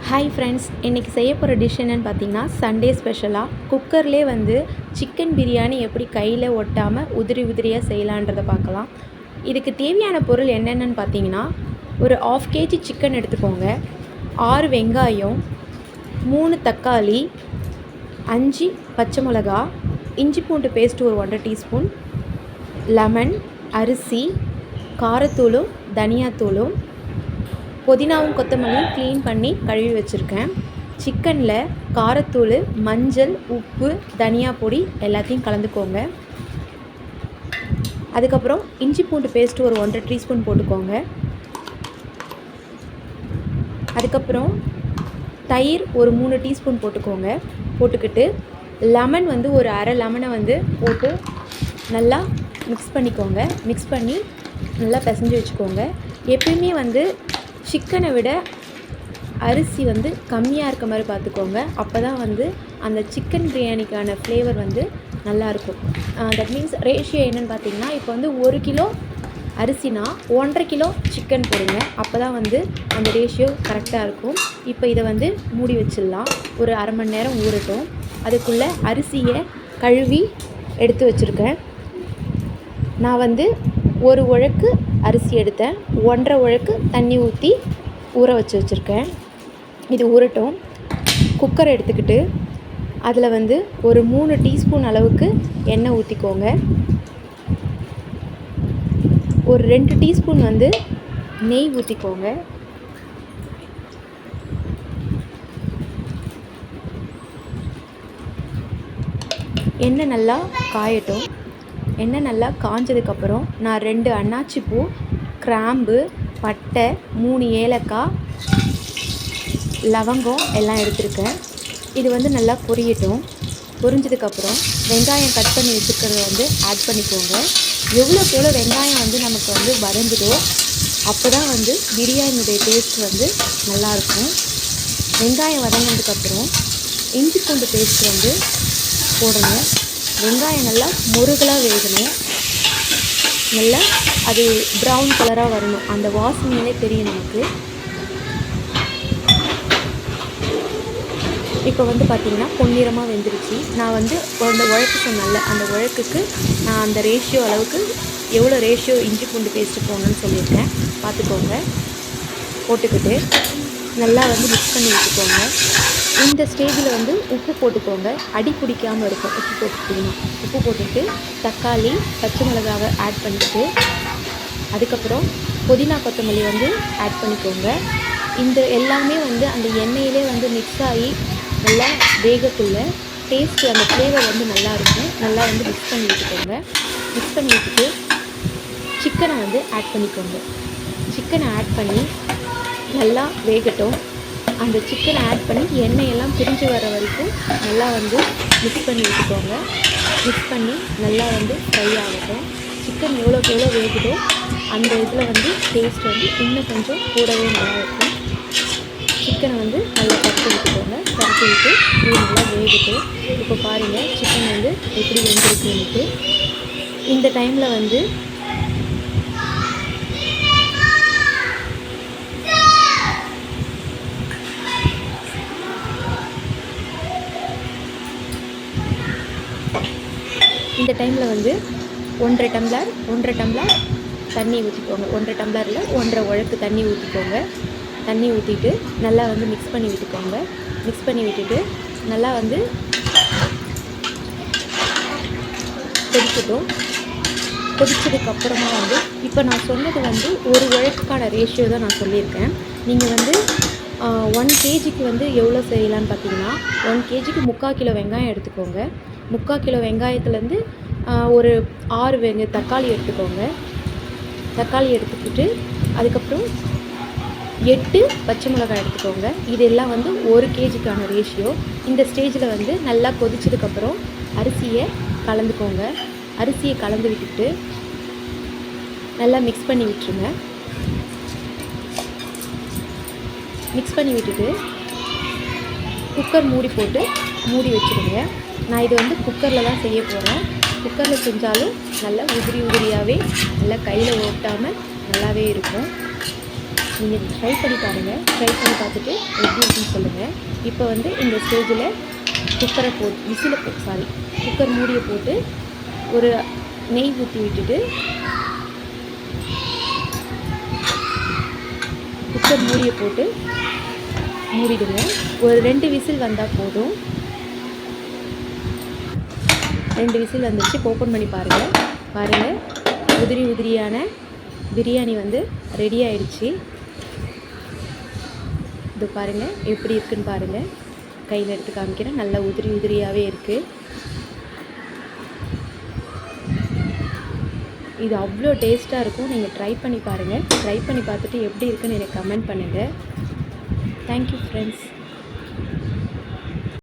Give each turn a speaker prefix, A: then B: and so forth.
A: Hi friends, இன்றைக்கி செய்ய போகிற டிஷ் என்னென்னு பார்த்தீங்கன்னா சண்டே ஸ்பெஷலாக குக்கர்லேயே வந்து சிக்கன் பிரியாணி எப்படி கையில் ஒட்டாமல் உதிரி உதிரியாக செய்யலான்றதை பார்க்கலாம். இதுக்கு தேவையான பொருள் என்னென்னு பார்த்தீங்கன்னா, ஒரு 1/2 kg சிக்கன் எடுத்துக்கோங்க, 6 வெங்காயம், 3 தக்காளி, 5 பச்சை மிளகா, இஞ்சி பூண்டு பேஸ்ட் ஒரு 1/2 டீஸ்பூன், லெமன், அரிசி, காரத்தூளும் தனியாத்தூளும், புதினாவும் கொத்தமல்லியும் க்ளீன் பண்ணி கழுவி வச்சுருக்கேன். சிக்கனில் காரத்தூள், மஞ்சள், உப்பு, தனியா பொடி எல்லாத்தையும் கலந்துக்கோங்க. அதுக்கப்புறம் இஞ்சி பூண்டு பேஸ்ட்டு ஒரு 1/2 டீஸ்பூன் போட்டுக்கோங்க. அதுக்கப்புறம் தயிர் ஒரு 3 டீஸ்பூன் போட்டுக்கோங்க. போட்டுக்கிட்டு லெமன் வந்து ஒரு அரை லெமனை வந்து போட்டு நல்லா மிக்ஸ் பண்ணிக்கோங்க. மிக்ஸ் பண்ணி நல்லா பிசைஞ்சு வச்சுக்கோங்க. எப்பயுமே வந்து சிக்கனை விட அரிசி வந்து கம்மியாக இருக்க மாதிரி பார்த்துக்கோங்க. அப்போ தான் வந்து அந்த சிக்கன் பிரியாணிக்கான ஃப்ளேவர் வந்து நல்லாயிருக்கும். தட் மீன்ஸ் ரேஷியோ என்னென்னு பார்த்தீங்கன்னா, இப்போ வந்து 1 கிலோ அரிசினா 1.5 கிலோ சிக்கன் போடுங்க. அப்போ தான் வந்து அந்த ரேஷியோ கரெக்டாக இருக்கும். இப்போ இதை வந்து மூடி வச்சிடலாம். ஒரு அரை மணி நேரம் ஊறட்டும். அதுக்குள்ளே அரிசியை கழுவி எடுத்து வச்சுருக்கேன். நான் வந்து 1 உழக்கு அரிசி எடுத்தேன், 1.5 உழக்கு தண்ணி ஊற்றி ஊற வச்சுருக்கேன். இது ஊறட்டும். குக்கர் எடுத்துக்கிட்டு அதில் வந்து ஒரு 3 டீஸ்பூன் அளவுக்கு எண்ணெய் ஊற்றிக்கோங்க. ஒரு 2 டீஸ்பூன் வந்து நெய் ஊற்றிக்கோங்க. எண்ணெய் நல்லா காயட்டும். எண்ணெய் நல்லா காஞ்சதுக்கப்புறம் நான் 2 அன்னாச்சி பூ, கிராம்பு, பட்டை, 3 ஏலக்காய், லவங்கம் எல்லாம் எடுத்துருக்கேன். இது வந்து நல்லா பொரியட்டும். பொரிஞ்சதுக்கப்புறம் வெங்காயம் கட் பண்ணி வச்சுருக்கிறத வந்து ஆட் பண்ணிக்கோங்க. எவ்வளோக்கு எவ்வளோ வெங்காயம் வந்து நமக்கு வந்து வதங்குதோ அப்போ தான் வந்து பிரியாணியுடைய டேஸ்ட் வந்து நல்லாயிருக்கும். வெங்காயம் வதங்கினதுக்கப்புறம் இஞ்சி பூண்டு பேஸ்ட் வந்து போடணும். வெங்காயம் நல்லா முருகலாக வேகணும். நல்லா அது ப்ரௌன் கலராக வரணும். அந்த வாசனையிலே தெரியும் நமக்கு. இப்போ வந்து பார்த்திங்கன்னா பொன்னிறமாக வெந்துருச்சு. நான் வந்து அந்த உழக்கு சொன்னேன்ல, அந்த உழக்குக்கு நான் அந்த ரேஷியோ அளவுக்கு எவ்வளோ ரேஷியோ இஞ்சி பூண்டு பேஸ்ட்டு போடணும்னு சொல்லியிருக்கேன். பார்த்துக்கோங்க. போட்டுக்கிட்டு நல்லா வந்து மிக்ஸ் பண்ணி வச்சுக்கோங்க. இந்த ஸ்டேஜில் வந்து உப்பு போட்டுக்கோங்க. அடி பிடிக்காமல் இருக்கும் உப்பு போட்டுக்கிட்டிங்கன்னா. உப்பு போட்டுட்டு தக்காளி, பச்சை மிளகாவை ஆட் பண்ணிவிட்டு அதுக்கப்புறம் புதினா கொத்தமல்லி வந்து ஆட் பண்ணிக்கோங்க. இந்த எல்லாமே வந்து அந்த எண்ணெயிலே வந்து மிக்ஸ் ஆகி நல்லா வேகக்குள்ள டேஸ்ட்டு அந்த ஃப்ளேவர் வந்து நல்லாயிருக்கும். நல்லா வந்து மிக்ஸ் பண்ணி விட்டுக்கோங்க. மிக்ஸ் பண்ணி விட்டுட்டு சிக்கனை வந்து ஆட் பண்ணிக்கோங்க. சிக்கனை ஆட் பண்ணி நல்லா வேகட்டும். அந்த சிக்கனை ஆட் பண்ணி எண்ணெயெல்லாம் பிரிஞ்சு வர வரைக்கும் நல்லா வந்து மிக்ஸ் பண்ணி விட்டுக்கோங்க. மிக்ஸ் பண்ணி நல்லா வந்து ஃப்ரை ஆகட்டும். சிக்கன் எவ்வளோக்கு எவ்வளோ வேகுதோ அந்த இதில் வந்து டேஸ்ட் வந்து இன்னும் கொஞ்சம் கூடவே நல்லாயிருக்கும். சிக்கனை வந்து நல்லா பரட்டி விட்டுக்கோங்க. பரட்டி விட்டு இது நல்லா வேகுது. இப்போ பாருங்கள் சிக்கன் வந்து எப்படி வெந்திருக்குன்ட்டு. இந்த டைமில் வந்து வந்து 1.5 டம்ளர் தண்ணி ஊற்றிக்கோங்க. 1.5 டம்ளரில் 1.5 உழக்கு தண்ணி ஊற்றிக்கோங்க. தண்ணி ஊற்றிட்டு நல்லா வந்து மிக்ஸ் பண்ணி விட்டுக்கோங்க. மிக்ஸ் பண்ணி விட்டுட்டு நல்லா வந்து கொதிக்கட்டும். கொதிச்சதுக்கப்புறமா வந்து இப்போ நான் சொன்னது வந்து 1 உழக்குக்கான ரேஷியோ தான் நான் சொல்லியிருக்கேன். நீங்கள் வந்து 1 kgக்கு வந்து எவ்வளோ செய்யலான்னு பார்த்தீங்கன்னா, 1 kgக்கு 3/4 கிலோ வெங்காயம் எடுத்துக்கோங்க. 3/4 கிலோ வெங்காயத்துலேருந்து ஒரு 6 தக்காளி எடுத்துக்கோங்க. தக்காளி எடுத்துக்கிட்டு அதுக்கப்புறம் 8 பச்சை மிளகாய் எடுத்துக்கோங்க. இதெல்லாம் வந்து 1 kgக்கான ரேஷியோ. இந்த ஸ்டேஜில் வந்து நல்லா கொதிச்சதுக்கப்புறம் அரிசியை கலந்துக்கோங்க. அரிசியை கலந்து விட்டுட்டு நல்லா மிக்ஸ் பண்ணி விட்டுருங்க. மிக்ஸ் பண்ணி விட்டுட்டு குக்கர் மூடி போட்டு மூடி வச்சுருங்க. நான் இது வந்து குக்கரில் தான் செய்ய போகிறேன். குக்கரில் செஞ்சாலும் நல்லா உதிரி உதிரியாகவே நல்லா கையில் ஓட்டாமல் நல்லாவே இருக்கும். நீங்கள் ட்ரை பண்ணி பாருங்கள். ட்ரை பண்ணி பார்த்துட்டு எப்படி இருக்குன்னு சொல்லுங்கள். இப்போ வந்து இந்த ஸ்டேஜில் குக்கரை குக்கர் மூடியை போட்டு ஒரு நெய் ஊற்றி விட்டுட்டு குக்கர் மூடியை போட்டு மூடிடுங்க. ஒரு 2 விசில் வந்தால் போதும். 2 விசில் வந்துச்சு. ஓப்பன் பண்ணி பாருங்கள். உதிரியான பிரியாணி வந்து ரெடி ஆயிடுச்சு. இது பாருங்கள் எப்படி இருக்குன்னு பாருங்கள். கையில் எடுத்து காமிக்கிறேன். நல்லா உதிரியாகவே இருக்குது. இது அவ்வளோ டேஸ்ட்டாக இருக்கும். நீங்கள் ட்ரை பண்ணி பாருங்கள். ட்ரை பண்ணி பார்த்துட்டு எப்படி இருக்குன்னு எனக்கு கமெண்ட் பண்ணுங்கள். Thank you friends.